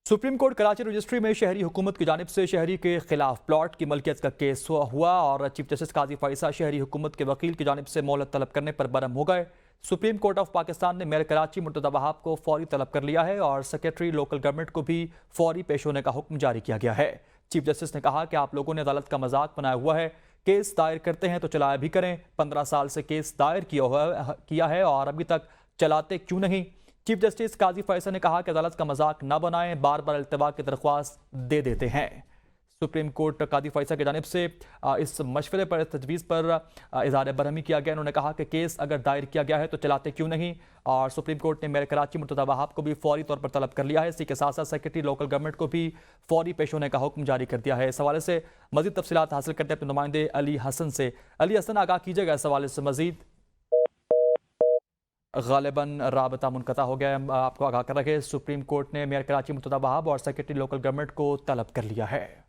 Supreme court Karachi registry में शहरी हुकूमत की जानिब से शहरी के खिलाफ प्लॉट की मलकियत का केस हुआ और चीफ जस्टिस काजी फैसल शहरी हुकूमत के वकील की जानिब से मोहलत तलब करने पर बरहम हो गए। सुप्रीम कोर्ट ऑफ पाकिस्तान ने मेयर कराची मुर्तज़ा वहाब को फौरी तलब कर लिया है और सेक्रेटरी लोकल गवर्नमेंट को भी फौरी पेश होने का हुक्म जारी किया गया है। चीफ जस्टिस ने कहा कि आप लोगों ने अदालत का मजाक बनाया हुआ है, केस दायर करते हैं तो चलाया भी करें। 15 साल से केस दायर किया है और अभी तक चलाते क्यों नहीं। चीफ जस्टिस काजी फैसल ने कहा कि अदालत का मजाक न बनाएं, बार बार अल्तवा की दरख्वास्त दे देते हैं। सुप्रीम कोर्ट काजी फैसल की जानिब से इस मशवरे पर, तजवीज़ पर इज़हार बरहमी किया गया। उन्होंने कहा कि केस अगर दायर किया गया है तो चलाते क्यों नहीं। और सुप्रीम कोर्ट ने मेयर कराची मुर्तज़ा वहाब को भी फौरी तौर पर तलब कर लिया है। इसी के साथ साथ सेक्रेटरी लोकल गवर्नमेंट को भी फौरी पेश होने का हुक्म जारी कर दिया है। इस हवाले से मज़ीद तफसीलात हासिल करते हैं अपने नुमाइंदे अली हसन से। अली हसन, आगाह कीजिएगा इस हवाले से मज़ीद। गालिबन राबता मुनक़ता हो गया है, आपको आगाह कर रखे। सुप्रीम कोर्ट ने मेयर कराची मुर्तज़ा वहाब और सेक्रेटरी लोकल गवर्नमेंट को तलब कर लिया है।